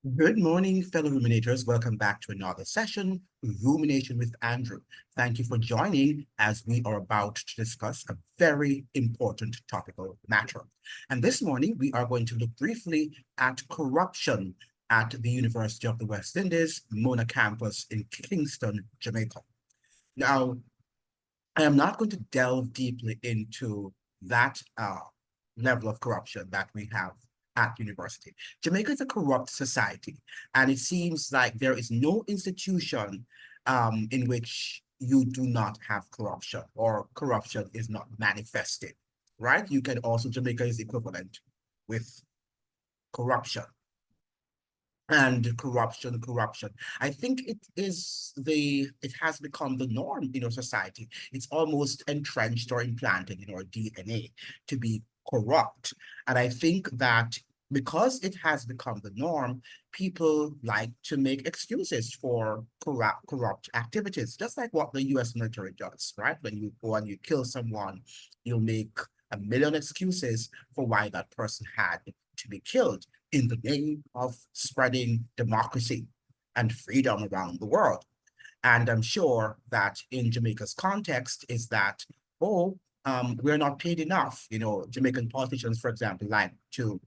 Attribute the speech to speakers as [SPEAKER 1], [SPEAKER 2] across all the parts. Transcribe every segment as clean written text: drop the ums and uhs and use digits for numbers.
[SPEAKER 1] Good morning, fellow ruminators. Welcome back to another session, Rumination with Andrew. Thank you for joining as we are about to discuss a very important topical matter. And this morning, we are going to look briefly at corruption at the University of the West Indies, Mona campus in Kingston, Jamaica. Now, I am not going to delve deeply into that level of corruption that we have at university. Jamaica is a corrupt society, and it seems like there is no institution in which you do not have corruption or corruption is not manifested, right? You can also, Jamaica is equivalent with corruption and corruption. I think it has become the norm in our society. It's almost entrenched or implanted in our DNA to be corrupt. And I think that because it has become the norm, people like to make excuses for corrupt activities, just like what the US military does, right? When you go and you kill someone, you'll make a million excuses for why that person had to be killed in the name of spreading democracy and freedom around the world. And I'm sure that in Jamaica's context is that, we're not paid enough. Jamaican politicians, for example, like to,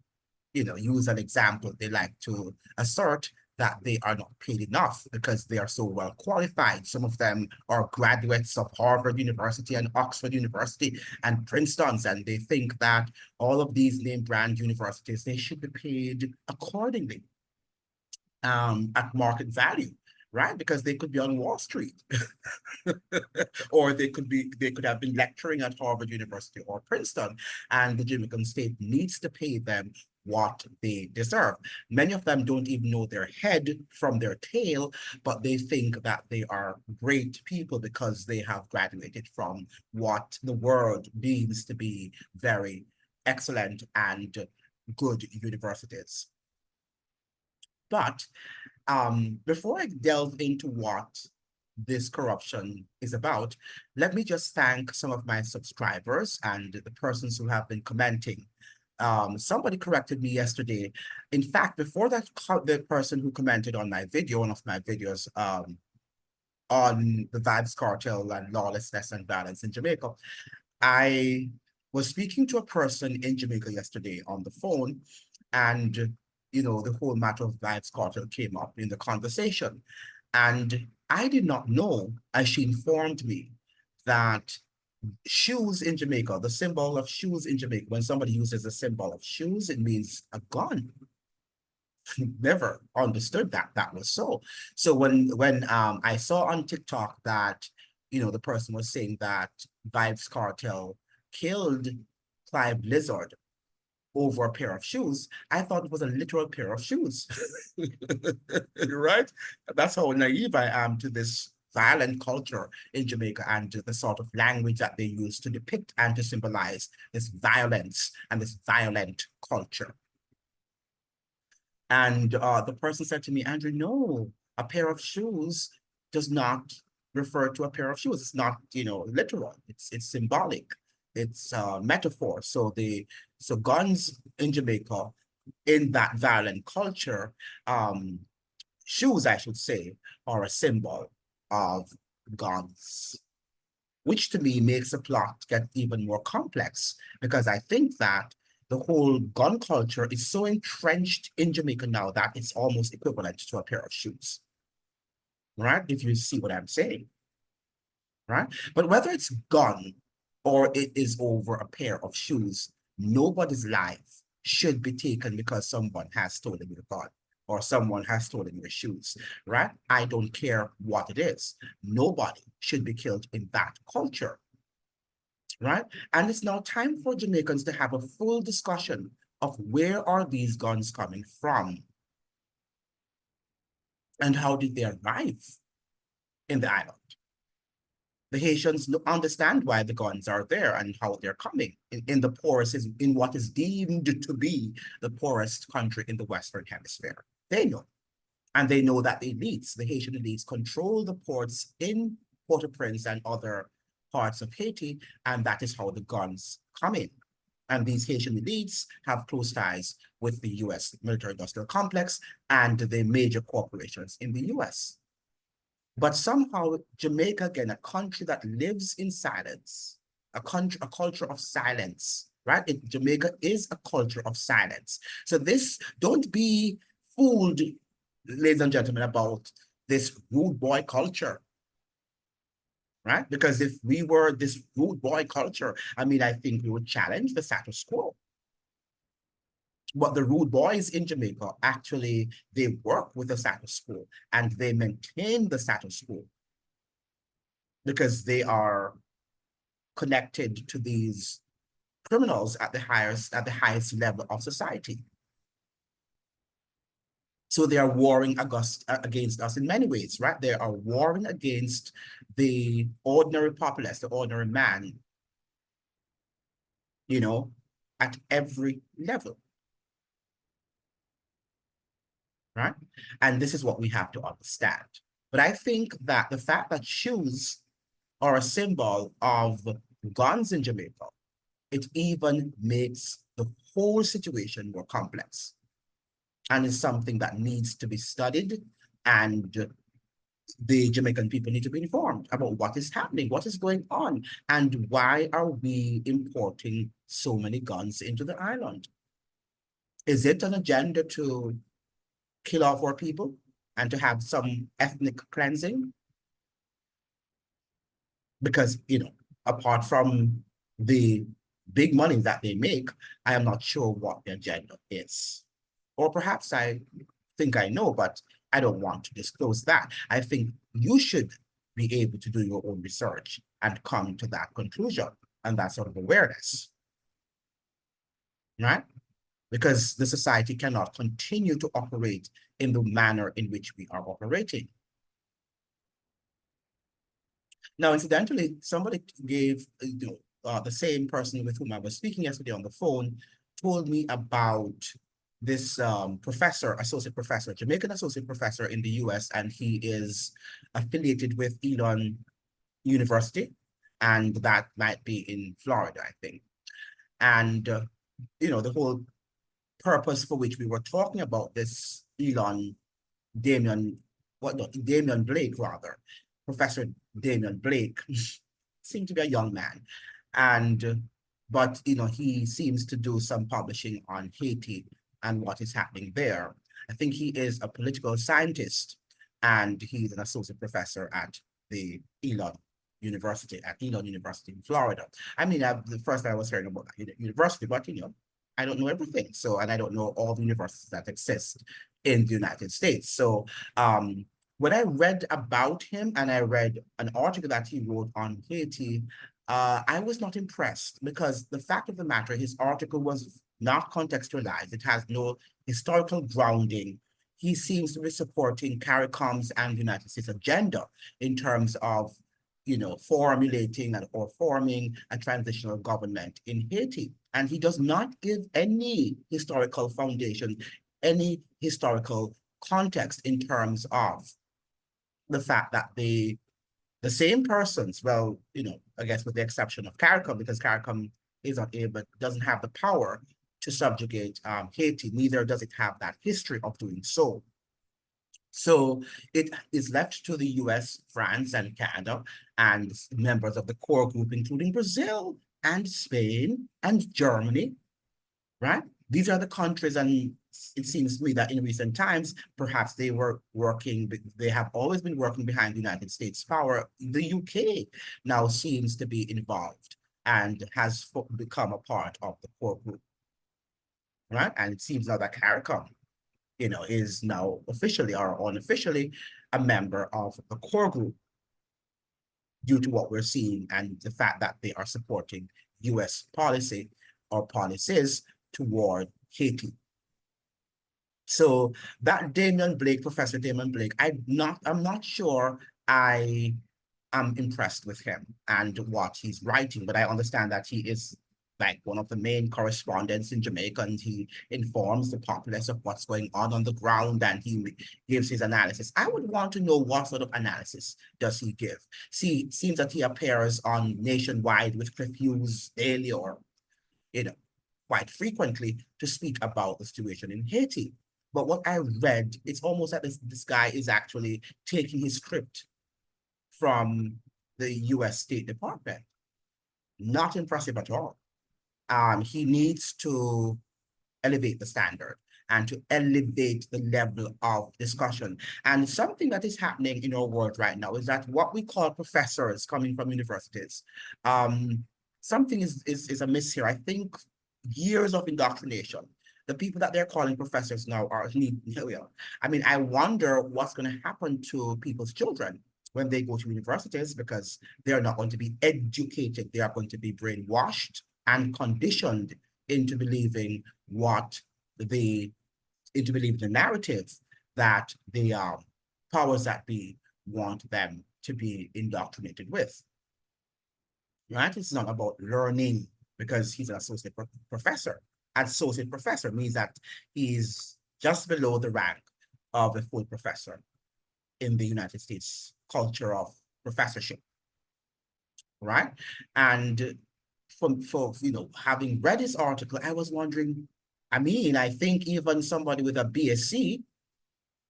[SPEAKER 1] use an example. They like to assert that they are not paid enough because they are so well qualified. Some of them are graduates of Harvard University and Oxford University and Princeton's, and they think that all of these name brand universities, they should be paid accordingly at market value, right? Because they could be on Wall Street, or they could have been lecturing at Harvard University or Princeton, and the Jamaican state needs to pay them what they deserve. Many of them don't even know their head from their tail, but they think that they are great people because they have graduated from what the world deems to be very excellent and good universities. But before I delve into what this corruption is about, let me just thank some of my subscribers and the persons who have been commenting. Somebody corrected me yesterday. In fact, before that, the person who commented on my video, one of my videos, on the vibes cartel and lawlessness and violence in Jamaica, I was speaking to a person in Jamaica yesterday on the phone, and the whole matter of vibes cartel came up in the conversation. And I did not know, as she informed me, that shoes in Jamaica, the symbol of shoes in Jamaica, when somebody uses a symbol of shoes, it means a gun. Never understood that that was so. So when I saw on TikTok that the person was saying that Vibes Cartel killed Clive Blizzard over a pair of shoes, I thought it was a literal pair of shoes. Right? That's how naive I am to this violent culture in Jamaica and to the sort of language that they use to depict and to symbolize this violence and this violent culture. And the person said to me, Andrew, no, a pair of shoes does not refer to a pair of shoes. It's not, literal. It's symbolic. It's metaphor. So guns in Jamaica, in that violent culture, shoes, I should say, are a symbol of guns, which to me makes the plot get even more complex because I think that the whole gun culture is so entrenched in Jamaica now that it's almost equivalent to a pair of shoes, right? If you see what I'm saying, right? But whether it's gun or it is over a pair of shoes, nobody's life should be taken because someone has stolen your gun or someone has stolen your shoes, right? I don't care what it is. Nobody should be killed in that culture, right? And it's now time for Jamaicans to have a full discussion of where are these guns coming from and how did they arrive in the island. The Haitians understand why the guns are there and how they're coming in the poorest, in what is deemed to be the poorest country in the Western Hemisphere. They know. And they know that the Haitian elites control the ports in Port-au-Prince and other parts of Haiti, and that is how the guns come in. And these Haitian elites have close ties with the US military-industrial complex and the major corporations in the US. But somehow Jamaica, again, a country that lives in silence, a culture of silence, right? Jamaica is a culture of silence. So don't be fooled, ladies and gentlemen, about this rude boy culture, right? Because if we were this rude boy culture, I mean, I think we would challenge the status quo. But the rude boys in Jamaica, actually, they work with the status quo and they maintain the status quo because they are connected to these criminals at the highest level of society. So they are warring against us in many ways, right? They are warring against the ordinary populace, the ordinary man, you know, at every level, right? And this is what we have to understand. But I think that the fact that shoes are a symbol of guns in Jamaica, it even makes the whole situation more complex. And it's something that needs to be studied, and the Jamaican people need to be informed about what is happening, what is going on, and why are we importing so many guns into the island? Is it an agenda to kill off our people and to have some ethnic cleansing? Because, apart from the big money that they make, I am not sure what the agenda is. Or perhaps I think I know, but I don't want to disclose that. I think you should be able to do your own research and come to that conclusion and that sort of awareness, right? Because the society cannot continue to operate in the manner in which we are operating. Now, incidentally, somebody gave, the same person with whom I was speaking yesterday on the phone told me about this professor, associate professor, Jamaican associate professor in the US, and he is affiliated with Elon University, and that might be in Florida, I think. And, the whole purpose for which we were talking about this Damian Blake, rather, Professor Damian Blake, seemed to be a young man. But he seems to do some publishing on Haiti and what is happening there. I think he is a political scientist, and he's an associate professor at the Elon University in Florida. I mean, the first time I was hearing about that university, but I don't know everything. So, and I don't know all the universities that exist in the United States. So, when I read about him and I read an article that he wrote on Haiti, I was not impressed because the fact of the matter, his article was not contextualized. It has no historical grounding. He seems to be supporting CARICOM's and the United States agenda in terms of, formulating or forming a transitional government in Haiti. And he does not give any historical foundation, any historical context in terms of the fact that the same persons, well, I guess with the exception of CARICOM, because CARICOM doesn't have the power to subjugate Haiti, neither does it have that history of doing so. So it is left to the US, France, and Canada, and members of the core group, including Brazil and Spain and Germany, right? These are the countries, and it seems to me that in recent times, perhaps they have always been working behind the United States power. The UK now seems to be involved and has become a part of the core group, right? And it seems now that CARICOM, is now officially or unofficially a member of the core group due to what we're seeing and the fact that they are supporting US policy or policies toward Haiti. So that Professor Damian Blake, I'm not sure I am impressed with him and what he's writing, but I understand that he is like one of the main correspondents in Jamaica, and he informs the populace of what's going on the ground, and he gives his analysis. I would want to know what sort of analysis does he give. See, it seems that he appears on Nationwide with Cliff Hughes daily, or quite frequently to speak about the situation in Haiti. But what I read, it's almost like this guy is actually taking his script from the US State Department. Not impressive at all. He needs to elevate the standard and to elevate the level of discussion. And something that is happening in our world right now is that what we call professors coming from universities, something is amiss here. I think years of indoctrination. The people that they're calling professors now are, I mean, I wonder what's going to happen to people's children when they go to universities, because they're not going to be educated. They are going to be brainwashed and conditioned into believing the narrative that the powers that be want them to be indoctrinated with. Right? It's not about learning because he's an associate professor. Associate professor means that he's just below the rank of a full professor in the United States culture of professorship, right? And for having read this article, I was wondering, I mean, I think even somebody with a BSc,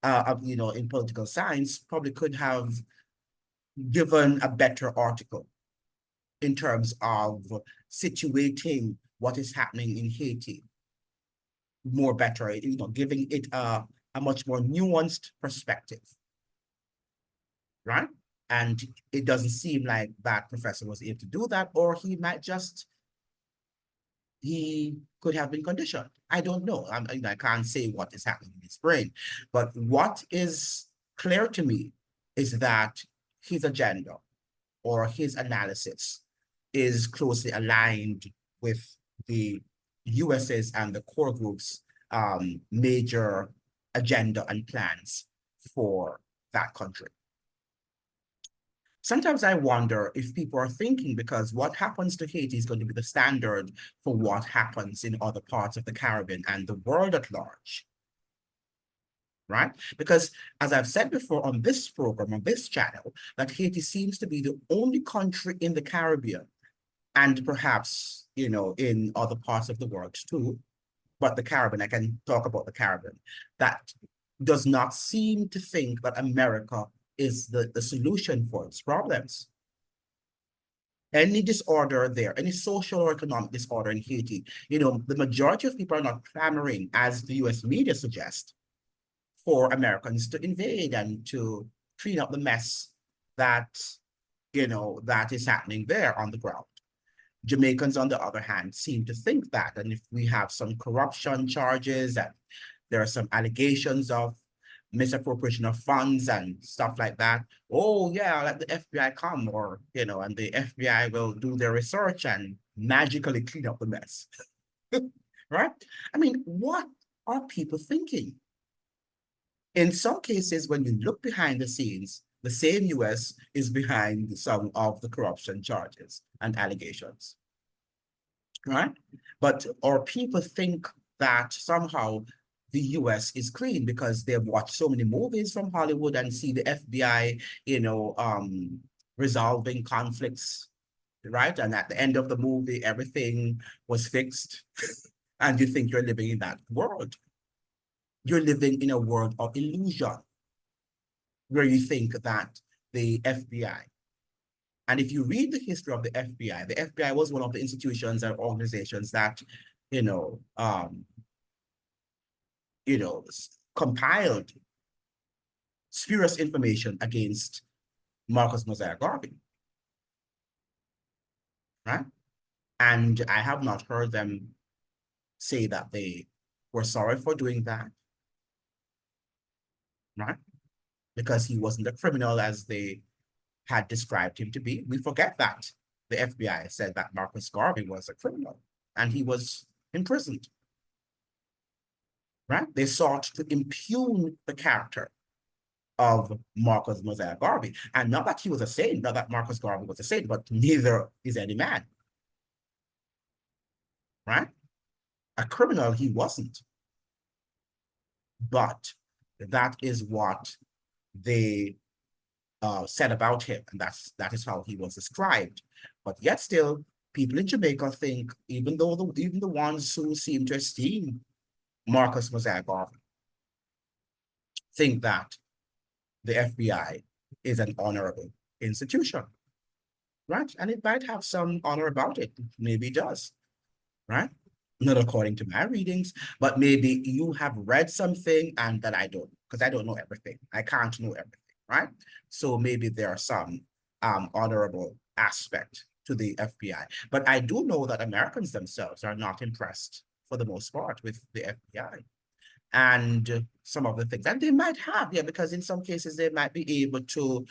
[SPEAKER 1] in political science probably could have given a better article in terms of situating what is happening in Haiti more better, giving it a much more nuanced perspective, right? And it doesn't seem like that professor was able to do that, or he could have been conditioned. I don't know. I can't say what is happening in his brain. But what is clear to me is that his agenda or his analysis is closely aligned with the US's and the core group's major agenda and plans for that country. Sometimes I wonder if people are thinking, because what happens to Haiti is going to be the standard for what happens in other parts of the Caribbean and the world at large, right? Because as I've said before on this program, on this channel, that Haiti seems to be the only country in the Caribbean, and perhaps, in other parts of the world too, but the Caribbean, I can talk about the Caribbean, that does not seem to think that America is the solution for its problems. Any disorder there, any social or economic disorder in Haiti, the majority of people are not clamoring, as the US media suggests, for Americans to invade and to clean up the mess that, that is happening there on the ground. Jamaicans, on the other hand, seem to think that. And if we have some corruption charges and there are some allegations of misappropriation of funds and stuff like that, oh yeah, let the FBI come, or, and the FBI will do their research and magically clean up the mess. Right? I mean, what are people thinking? In some cases, when you look behind the scenes, the same US is behind some of the corruption charges and allegations, right? But our people think that somehow the US is clean because they've watched so many movies from Hollywood and see the FBI, resolving conflicts, right? And at the end of the movie, everything was fixed. And you think you're living in that world. You're living in a world of illusion where you think that the FBI, and if you read the history of the FBI was one of the institutions and organizations that, compiled spurious information against Marcus Mosiah Garvey, right? And I have not heard them say that they were sorry for doing that, right? Because he wasn't a criminal as they had described him to be. We forget that the FBI said that Marcus Garvey was a criminal and he was imprisoned, right? They sought to impugn the character of Marcus Mosiah Garvey. And not that he was a saint, not that Marcus Garvey was a saint, but neither is any man, right? A criminal he wasn't. But that is what they said about him, and that is how he was described. But yet still, people in Jamaica think, even the ones who seem to esteem Marcus Mosiah Garvey, think that the FBI is an honorable institution, right? And it might have some honor about it. Maybe it does, right? Not according to my readings, but maybe you have read something and that I don't, because I don't know everything. I can't know everything, right? So maybe there are some honorable aspect to the FBI. But I do know that Americans themselves are not impressed for the most part with the FBI and some of the things. And they might have, yeah, because in some cases they might be able to,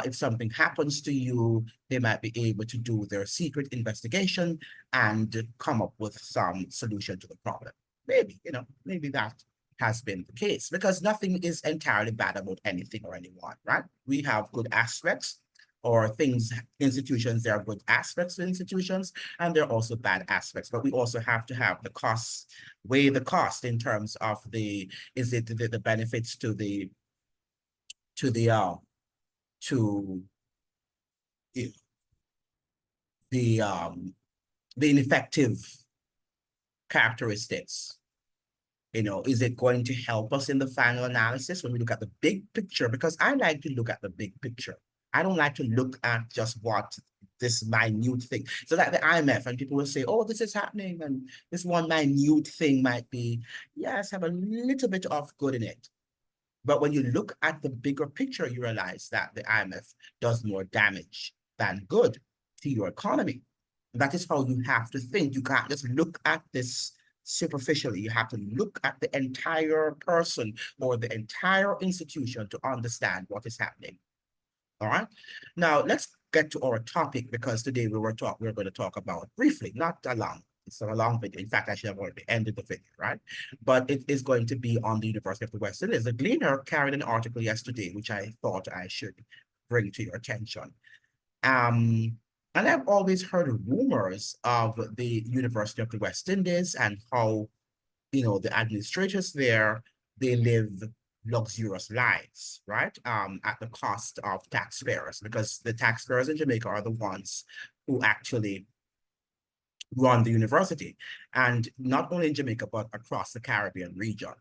[SPEAKER 1] if something happens to you, they might be able to do their secret investigation and come up with some solution to the problem. Maybe, maybe that has been the case because nothing is entirely bad about anything or anyone, right? We have good aspects or things, institutions, there are good aspects to institutions, and there are also bad aspects. But we also have to have the costs, weigh the cost in terms of is it the benefits to the to the ineffective characteristics. Is it going to help us in the final analysis when we look at the big picture? Because I like to look at the big picture. I don't like to look at just what this minute thing. So like the IMF, and people will say, oh, this is happening, and this one minute thing might be, yes, have a little bit of good in it. But when you look at the bigger picture, you realize that the IMF does more damage than good to your economy. That is how you have to think. You can't just look at this superficially. You have to look at the entire person or the entire institution to understand what is happening. All right. Now let's get to our topic because today we're going to talk about briefly, not a long. It's not a long video. In fact, I should have already ended the video, right? But it is going to be on the University of the West Indies. The Gleaner carried an article yesterday, which I thought I should bring to your attention. And I've always heard rumors of the University of the West Indies and how, the administrators there, they live luxurious lives, right? At the cost of taxpayers, because the taxpayers in Jamaica are the ones who actually run the university, and not only in Jamaica, but across the Caribbean region.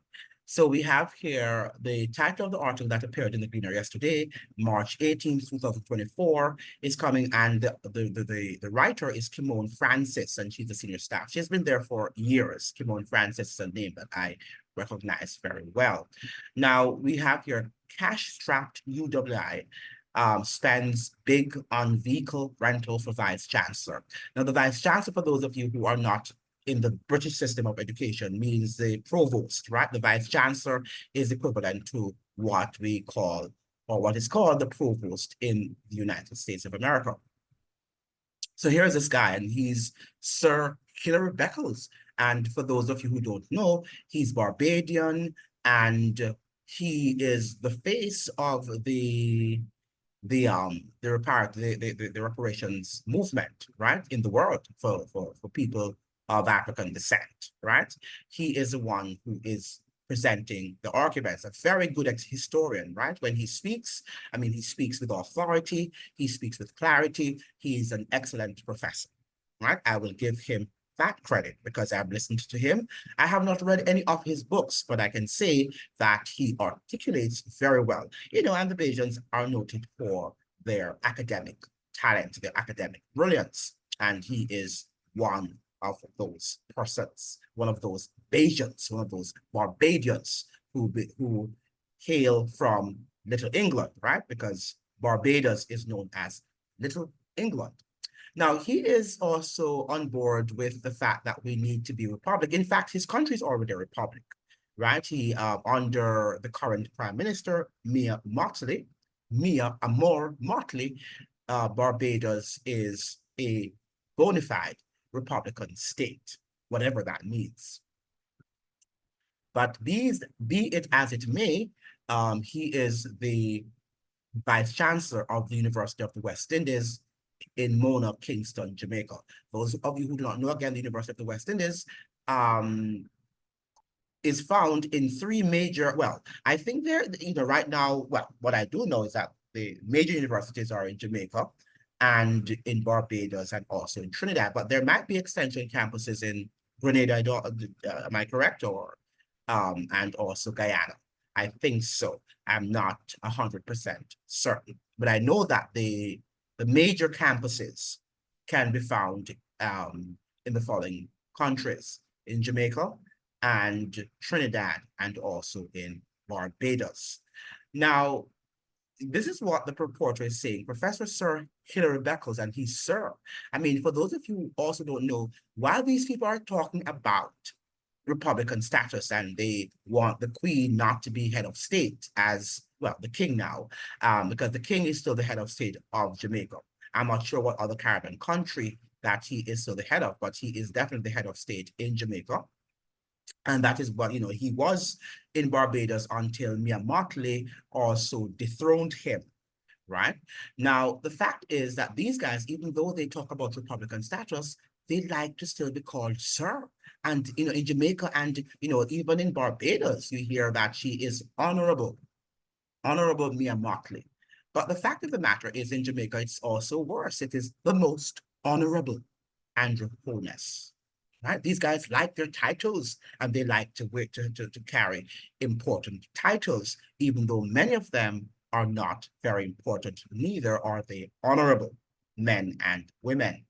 [SPEAKER 1] So we have here the title of the article that appeared in the Gleaner yesterday, March 18th, 2024, is coming, and the writer is Kimone Francis, and she's a senior staff. She's been there for years. Kimone Francis is a name that I recognize very well. Now, we have here cash-strapped UWI spends big on vehicle rental for Vice-Chancellor. Now, the Vice-Chancellor, for those of you who are not in the British system of education, means the provost, right? The Vice-Chancellor is equivalent to what we call, or what is called the provost in the United States of America. So here's this guy, and he's Sir Hilary Beckles. And for those of you who don't know, he's Barbadian, and he is the face of the reparations movement, right, in the world for people of African descent, right? He is the one who is presenting the arguments, a very good historian, right? When he speaks, I mean, he speaks with authority, he speaks with clarity, he's an excellent professor, right? I will give him that credit because I've listened to him. I have not read any of his books, but I can say that he articulates very well. And the Bajans are noted for their academic talent, their academic brilliance. And he is one of those persons, one of those Bajans, one of those Barbadians who hail from Little England, right? Because Barbados is known as Little England. Now, he is also on board with the fact that we need to be a republic. In fact, his country is already a republic, right? He, under the current prime minister, Mia Amor Motley, Barbados is a bona fide Republican state, whatever that means. But be it as it may, he is the Vice-Chancellor of the University of the West Indies in Mona, Kingston, Jamaica. Those of you who do not know, again, the University of the West Indies is found in three major, well, I think they're, right now, well, what I do know is that the major universities are in Jamaica, and in Barbados and also in Trinidad. But there might be extension campuses in Grenada, am I correct? Or and also Guyana. I think so. I'm not 100% certain, but I know that the major campuses can be found in the following countries: in Jamaica and Trinidad, and also in Barbados. Now, this is what the reporter is saying. Professor Sir Hilary Beckles, and he's Sir. I mean, for those of you who also don't know, while these people are talking about Republican status and they want the Queen not to be head of state, as well, the King now, because the King is still the head of state of Jamaica. I'm not sure what other Caribbean country that he is still the head of, but he is definitely the head of state in Jamaica. And that is what, he was in Barbados until Mia Mottley also dethroned him, right? Now, the fact is that these guys, even though they talk about Republican status, they like to still be called Sir. And, in Jamaica and, even in Barbados, you hear that she is Honorable Mia Mottley. But the fact of the matter is, in Jamaica, it's also worse. It is the Most Honorable Andrew Holness. Right? These guys like their titles and they like to carry important titles, even though many of them are not very important. Neither are they honorable men and women.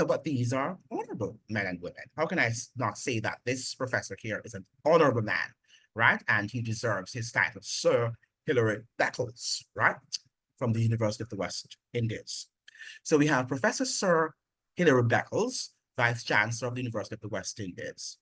[SPEAKER 1] But these are honorable men and women. How can I not say that this professor here is an honorable man, right? And he deserves his title, Sir Hilary Beckles, right? From the University of the West Indies. So we have Professor Sir Hilary Beckles, Vice-Chancellor of the University of the West Indies.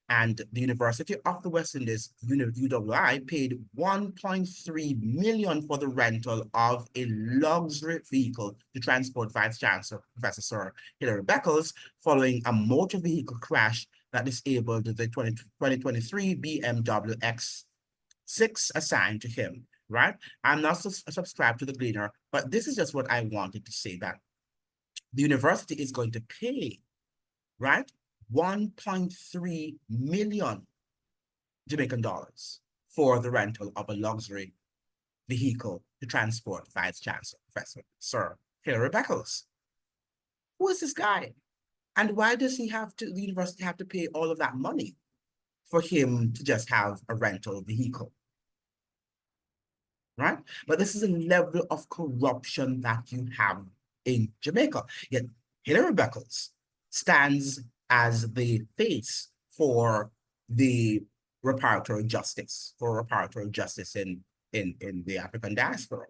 [SPEAKER 1] And the University of the West Indies, UWI, paid $1.3 million for the rental of a luxury vehicle to transport Vice-Chancellor Professor Sir Hilary Beckles following a motor vehicle crash that disabled the 2023 BMW X6 assigned to him, right? I'm not subscribed to the Gleaner, but this is just what I wanted to say, that the university is going to pay, right, 1.3 million Jamaican dollars for the rental of a luxury vehicle to transport Vice-Chancellor Professor Sir Hilary Beckles. Who is this guy? And why does the university have to pay all of that money for him to just have a rental vehicle? Right? But this is a level of corruption that you have in Jamaica. Yet Hilary Beckles stands as the face for the reparatory justice, in the African diaspora.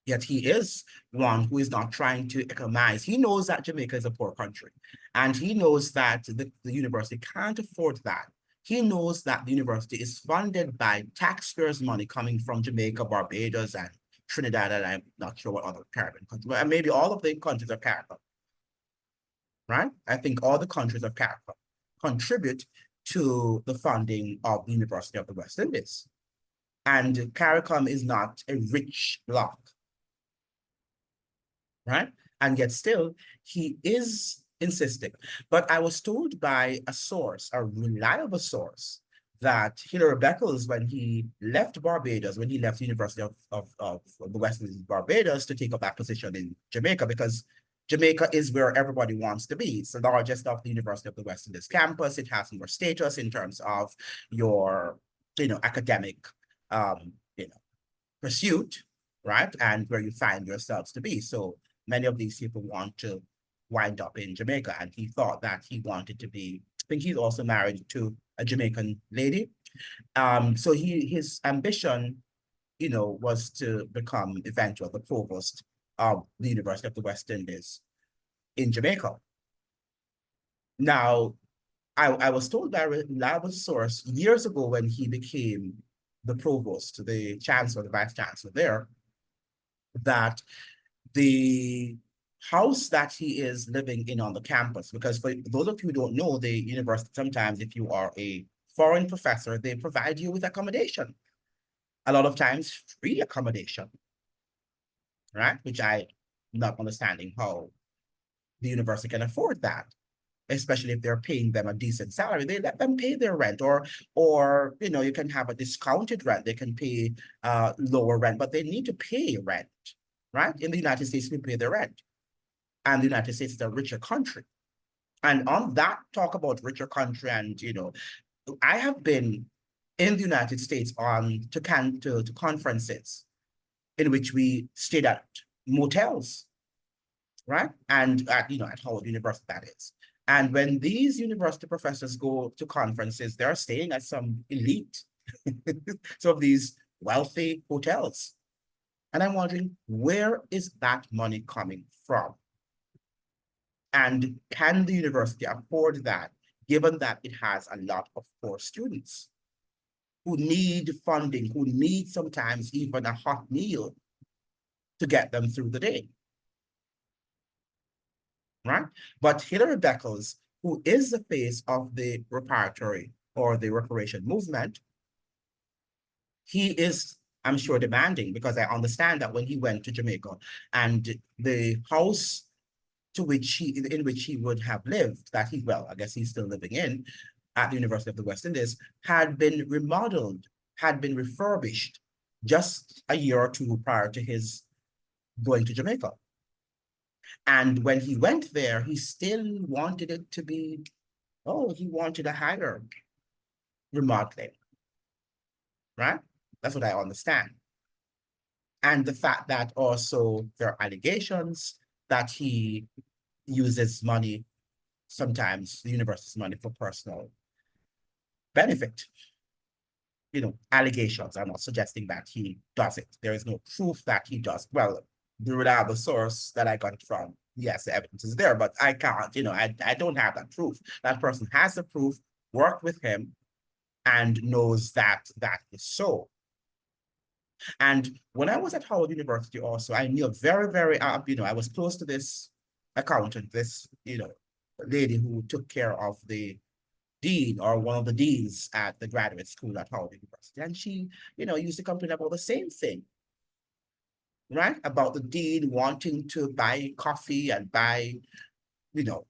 [SPEAKER 1] Yet he is one who is not trying to economize. He knows that Jamaica is a poor country, and he knows that the university can't afford that. He knows that the university is funded by taxpayers' money coming from Jamaica, Barbados, and Trinidad, and I'm not sure what other Caribbean countries, but maybe all of the countries of Caribbean, right? I think all the countries of Caribbean contribute to the funding of the University of the West Indies. And CARICOM is not a rich bloc, right? And yet still, he is insisting. But I was told by a source, a reliable source, that Hilary Beckles, when he left Barbados, when he left the University of the West Indies, Barbados, to take up that position in Jamaica, because Jamaica is where everybody wants to be. It's the largest of the University of the West Indies campus. It has more status in terms of your, academic, pursuit, right? And where you find yourselves to be. So many of these people want to wind up in Jamaica, and he thought that he wanted to be, I think he's also married to a Jamaican lady. So his ambition, was to become eventually the provost of the University of the West Indies in Jamaica. Now, I was told by a reliable source years ago, when he became the provost, the chancellor, the vice chancellor there, that the house that he is living in on the campus, because for those of you who don't know, the university, sometimes if you are a foreign professor, they provide you with accommodation. A lot of times free accommodation, right? Which I'm not understanding how the university can afford that, especially if they're paying them a decent salary. They let them pay their rent, or you can have a discounted rent. They can pay lower rent, but they need to pay rent, right? In the United States, we pay the rent. And the United States is a richer country. And on that talk about richer country, and I have been in the United States to conferences in which we stayed at motels, right? And at Howard University, that is. And when these university professors go to conferences, they're staying at some elite, some of these wealthy hotels. And I'm wondering, where is that money coming from? And can the university afford that, given that it has a lot of poor students who need funding, who need sometimes even a hot meal to get them through the day, right? But Hilary Beckles, who is the face of the reparatory or the reparation movement, he is, I'm sure, demanding, because I understand that when he went to Jamaica and the house in which he would have lived, I guess he's still living in, at the University of the West Indies, had been remodeled, had been refurbished just a year or two prior to his going to Jamaica. And when he went there, he still wanted it to be, he wanted a higher remodeling, right? That's what I understand. And the fact that also there are allegations that he uses money, sometimes the university's money, for personal benefit. Allegations. I'm not suggesting that he does it. There is no proof that he does. Well, the reliable source that I got it from, yes, the evidence is there, but I can't, I don't have that proof. That person has the proof, worked with him, and knows that that is so. And when I was at Howard University also, I knew a very, very, I was close to this accountant, this, lady who took care of the dean, or one of the deans at the graduate school at Howard University. And she, used to complain about the same thing, right? About the dean wanting to buy coffee and buy,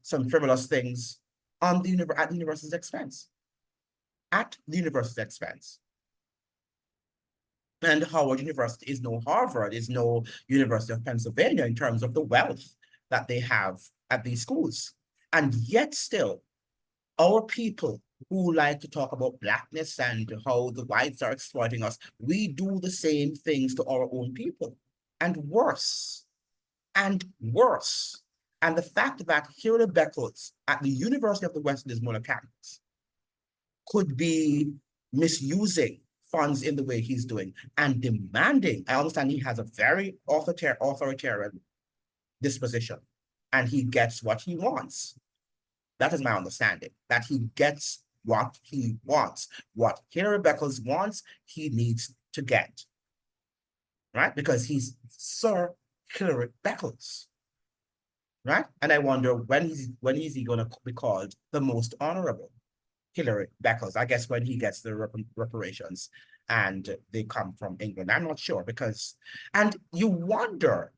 [SPEAKER 1] some frivolous things at the university's expense. At the university's expense. And Howard University is no Harvard, is no University of Pennsylvania in terms of the wealth that they have at these schools. And yet still, our people who like to talk about blackness and how the whites are exploiting us, we do the same things to our own people, and worse, and worse. And the fact that Hilary Beckles at the University of the West Indies Mola campus could be misusing funds in the way he's doing and demanding, I understand he has a very authoritarian disposition, and he gets what he wants. That is my understanding, that he gets what he wants. What Hilary Beckles wants, he needs to get, right? Because he's Sir Hilary Beckles, right? And I wonder, when is he going to be called the most honorable Hilary Beckles? I guess when he gets the reparations and they come from England. I'm not sure, and you wonder,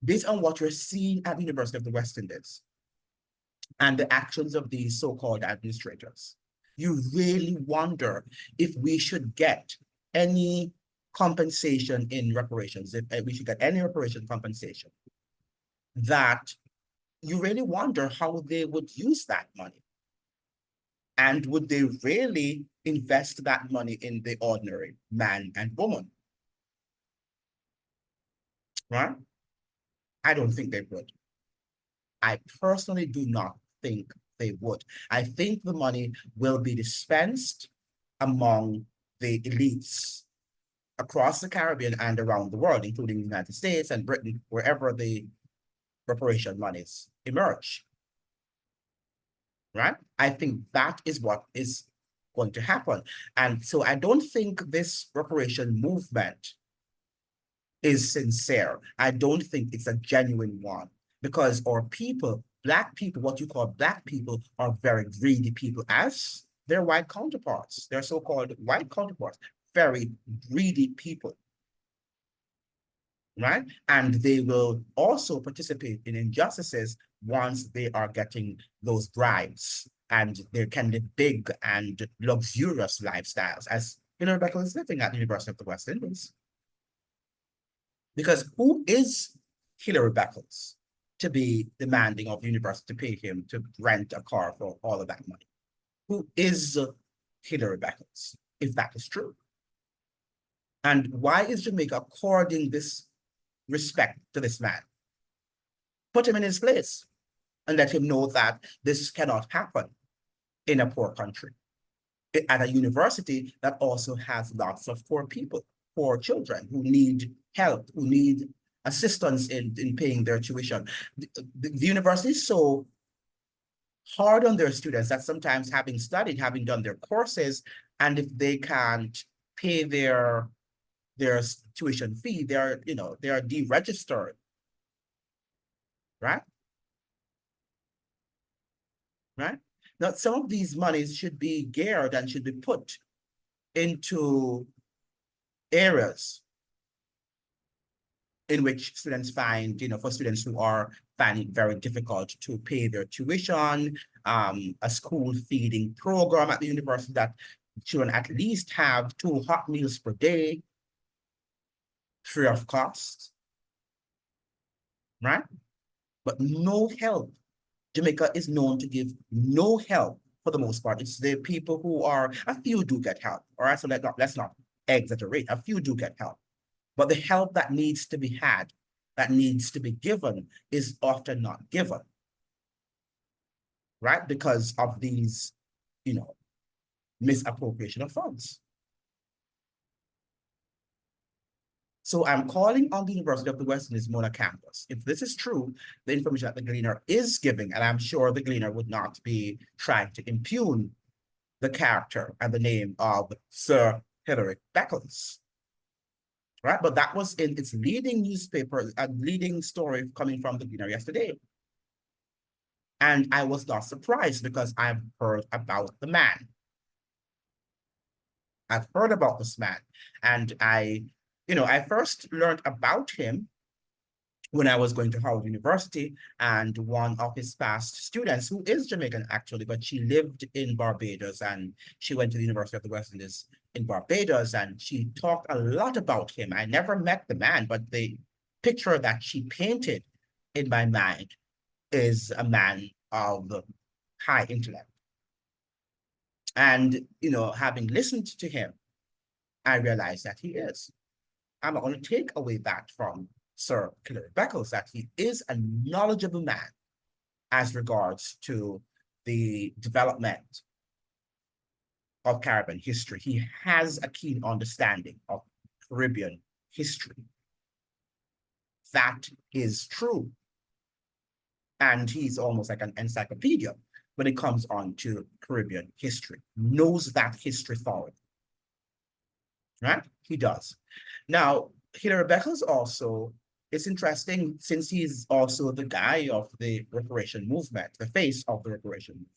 [SPEAKER 1] based on what you're seeing at the University of the West Indies, and the actions of these so-called administrators, you really wonder if we should get any compensation in reparations, if we should get any reparation compensation, that you really wonder how they would use that money. And would they really invest that money in the ordinary man and woman? Right? I don't think they would. I personally do not think they would. I think the money will be dispensed among the elites across the Caribbean and around the world, including the United States and Britain, wherever the reparation monies emerge. Right? I think that is what is going to happen. And so I don't think this reparation movement is sincere. I don't think it's a genuine one, because our people, Black people, what you call Black people, are very greedy people, as their white counterparts, their so-called white counterparts, very greedy people, right? And they will also participate in injustices once they are getting those bribes, and they can live big and luxurious lifestyles, as Hilary Beckles is living at the University of the West Indies. Because who is Hilary Beckles to be demanding of the university to pay him to rent a car for all of that money? Who is Hilary Beckles, if that is true? And why is Jamaica according this respect to this man? Put him in his place and let him know that this cannot happen in a poor country, at a university that also has lots of poor people, poor children who need help, who need assistance in paying their tuition. The university is so hard on their students that sometimes having studied, having done their courses, and if they can't pay their tuition fee, they're deregistered, right? Right? Now, some of these monies should be geared and should be put into areas in which students find, for students who are finding it very difficult to pay their tuition, a school feeding program at the university that children at least have 2 hot meals per day, free of cost, right? But no help. Jamaica is known to give no help for the most part. It's the people who are, a few do get help, all right? So let's not exaggerate. A few do get help. But the help that needs to be had, that needs to be given, is often not given, right? Because of these, misappropriation of funds. So I'm calling on the University of the West Indies Mona campus. If this is true, the information that the Gleaner is giving, and I'm sure the Gleaner would not be trying to impugn the character and the name of Sir Hilary Beckles, right? But that was in its leading newspaper, a leading story coming from the Gleaner yesterday. And I was not surprised because I've heard about the man. I've heard about this man. And I first learned about him when I was going to Howard University, and one of his past students, who is Jamaican actually, but she lived in Barbados and she went to the University of the West Indies in Barbados, and she talked a lot about him. I never met the man, but the picture that she painted in my mind is a man of high intellect. And, having listened to him, I realized that he is. I'm not going to take away that from Sir Hilary Beckles, that he is a knowledgeable man as regards to the development of Caribbean history. He has a keen understanding of Caribbean history. That is true. And he's almost like an encyclopedia when it comes on to Caribbean history, knows that history thoroughly, right? He does. Now, Hilary Beckles also, it's interesting since he's also the guy of the reparation movement, the face of the reparation movement.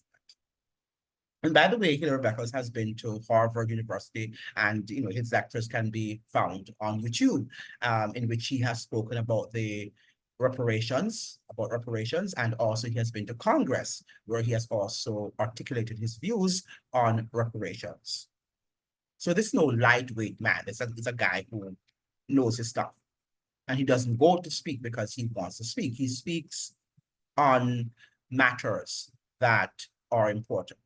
[SPEAKER 1] And by the way, Hilary Beckles has been to Harvard University, and his lectures can be found on YouTube, in which he has spoken about reparations, and also he has been to Congress, where he has also articulated his views on reparations. So this is no lightweight man. It's a guy who knows his stuff. And he doesn't go to speak because he wants to speak. He speaks on matters that are important,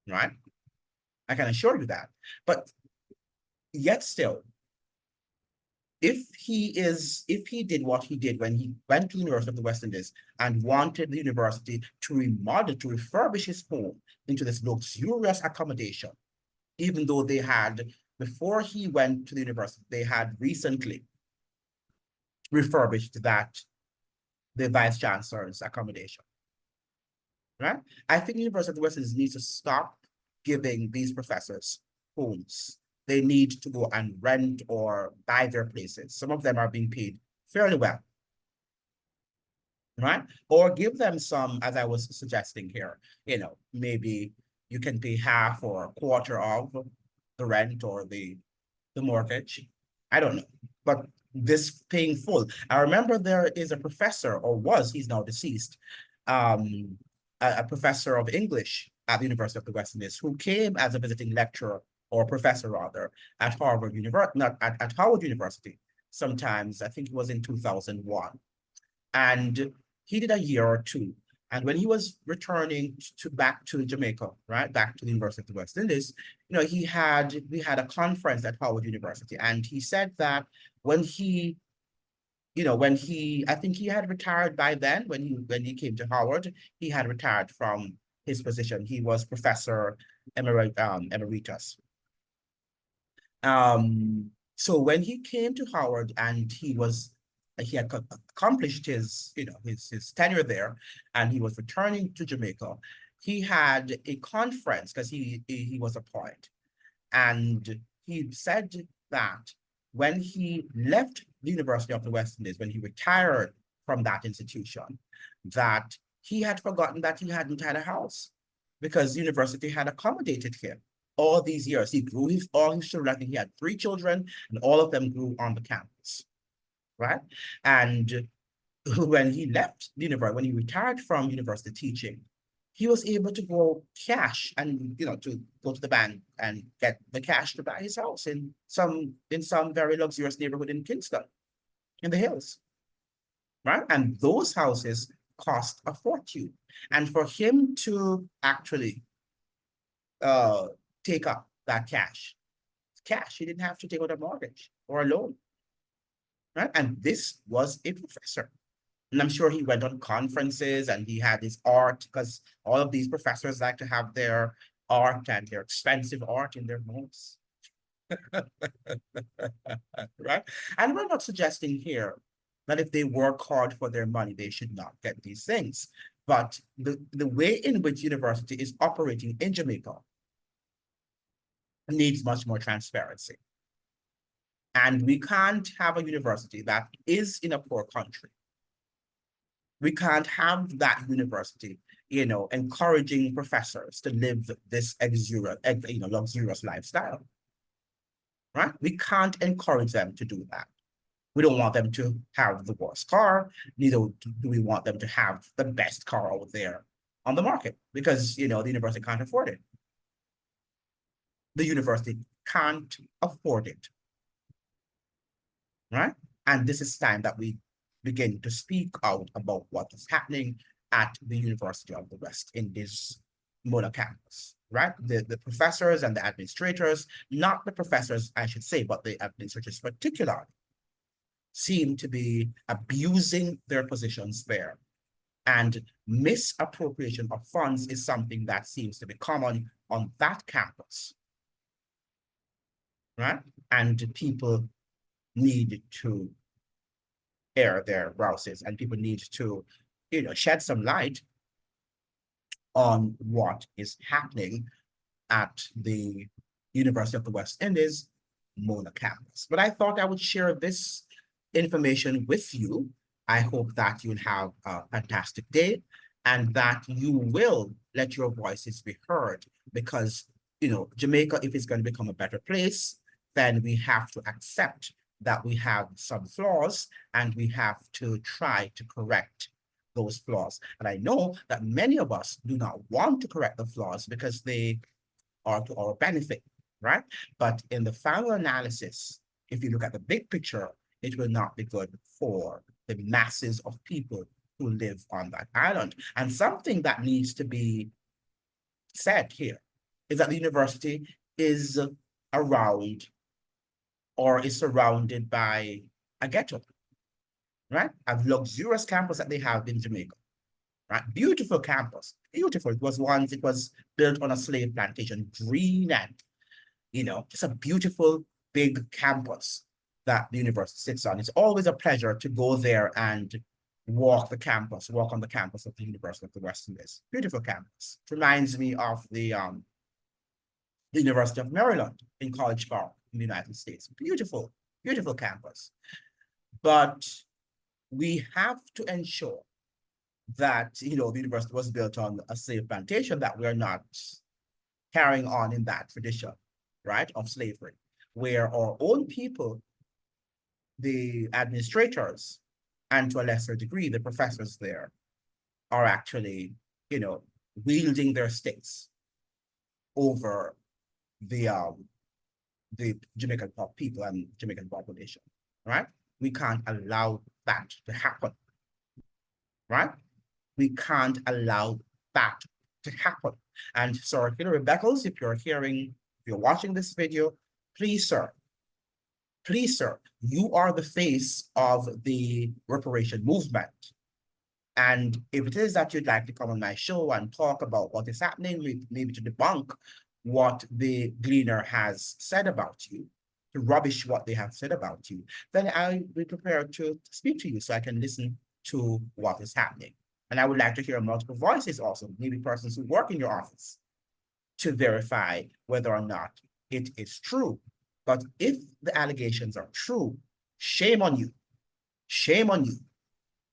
[SPEAKER 1] right? I can assure you that. But yet still, if he did what he did when he went to the University of the West Indies and wanted the university to remodel, to refurbish his home into this luxurious accommodation, even though they had, before he went to the university, they had recently refurbished the Vice-Chancellor's accommodation, right? I think the University of the West Indies needs to stop giving these professors homes. They need to go and rent or buy their places. Some of them are being paid fairly well, right? Or give them some, as I was suggesting here, maybe you can pay half or a quarter of the rent or the mortgage. I don't know, but this paying full. I remember there is a professor, or was, he's now deceased, a professor of English at the University of the West Indies, who came as a visiting lecturer, or professor rather, at Harvard University, not at Howard University, sometimes. I think it was in 2001. And he did a year or two. And when he was returning to back to Jamaica, right, back to the University of the West Indies, we had a conference at Howard University, and he said that when he, I think he had retired by then. When he came to Howard, he had retired from his position. He was professor emeritus. So when he came to Howard and he had accomplished his tenure there, and he was returning to Jamaica, he had a conference because he was a poet, and he said that when he left the University of the West Indies, when he retired from that institution, that he had forgotten that he hadn't had a house because the university had accommodated him all these years. He grew all his children. I think he had 3 children, and all of them grew on the campus, right? And when he left the university, when he retired from university teaching, he was able to go cash and to go to the bank and get the cash to buy his house in some very luxurious neighborhood in Kingston, in the hills, right? And those houses cost a fortune. And for him to actually take up that cash, he didn't have to take out a mortgage or a loan, right? And this was a professor. And I'm sure he went on conferences and he had his art, because all of these professors like to have their art and their expensive art in their homes. Right? And we're not suggesting here that if they work hard for their money, they should not get these things. But the way in which university is operating in Jamaica needs much more transparency. And we can't have a university that is in a poor country. We can't have that university, encouraging professors to live this luxurious lifestyle, right? We can't encourage them to do that. We don't want them to have the worst car, neither do we want them to have the best car out there on the market, because, the university can't afford it. The university can't afford it, right? And this is time that we begin to speak out about what is happening at the University of the West Indies Mona campus, right? The professors and the administrators, not the professors, I should say, but the administrators particularly, seem to be abusing their positions there. And misappropriation of funds is something that seems to be common on that campus, right? And people need to air their browsers, and people need to, shed some light on what is happening at the University of the West Indies Mona campus. But I thought I would share this information with you. I hope that you'll have a fantastic day and that you will let your voices be heard, because, Jamaica, if it's going to become a better place, then we have to accept that we have some flaws and we have to try to correct those flaws. And I know that many of us do not want to correct the flaws because they are to our benefit, right? But in the final analysis, if you look at the big picture, it will not be good for the masses of people who live on that island. And something that needs to be said here is that the university is around or is surrounded by a ghetto, right? A luxurious campus that they have in Jamaica, right? Beautiful campus, beautiful. It was built on a slave plantation, green and, just a beautiful big campus that the university sits on. It's always a pleasure to go there and walk on the campus of the University of the West Indies. Beautiful campus. It reminds me of the University of Maryland in College Park in the United States. Beautiful, beautiful campus. But we have to ensure that, the university was built on a slave plantation, that we're not carrying on in that tradition, right, of slavery, where our own people, the administrators, and to a lesser degree, the professors there, are actually, wielding their sticks over the Jamaican people and Jamaican population, right? We can't allow that to happen, right? We can't allow that to happen. And so, Hilary Beckles, if you're watching this video, please, sir, you are the face of the reparation movement. And if it is that you'd like to come on my show and talk about what is happening, maybe to debunk what the Gleaner has said about you, to rubbish what they have said about you, then I'll be prepared to speak to you so I can listen to what is happening. And I would like to hear multiple voices also, maybe persons who work in your office, to verify whether or not it is true. But if the allegations are true, shame on you. Shame on you,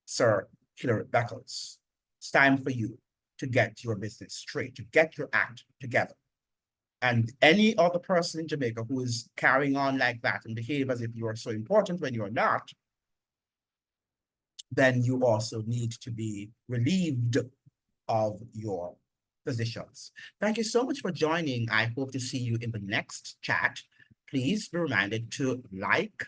[SPEAKER 1] Sir Hilary Beckles. It's time for you to get your business straight, to get your act together. And any other person in Jamaica who is carrying on like that and behave as if you are so important when you're not, then you also need to be relieved of your positions. Thank you so much for joining. I hope to see you in the next chat. Please be reminded to like.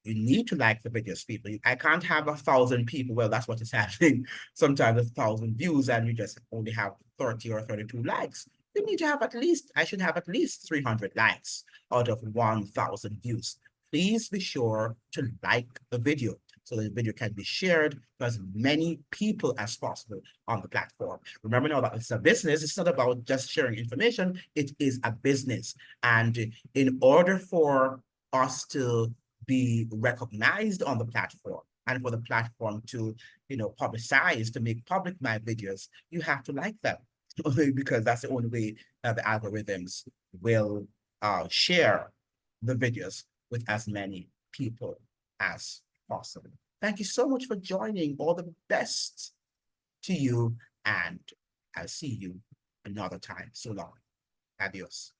[SPEAKER 1] You need to like the videos, people. I can't have 1,000 people. Well, that's what is happening. Sometimes 1,000 views and you just only have 30 or 32 likes. You need to have at least, I should have at least 300 likes out of 1,000 views. Please be sure to like the video so the video can be shared to as many people as possible on the platform. Remember now that it's a business. It's not about just sharing information. It is a business. And in order for us to be recognized on the platform and for the platform to, publicize, to make public my videos, you have to like them because that's the only way that the algorithms will share the videos with as many people as possible. Thank you so much for joining. All the best to you, and I'll see you another time. So long. Adios.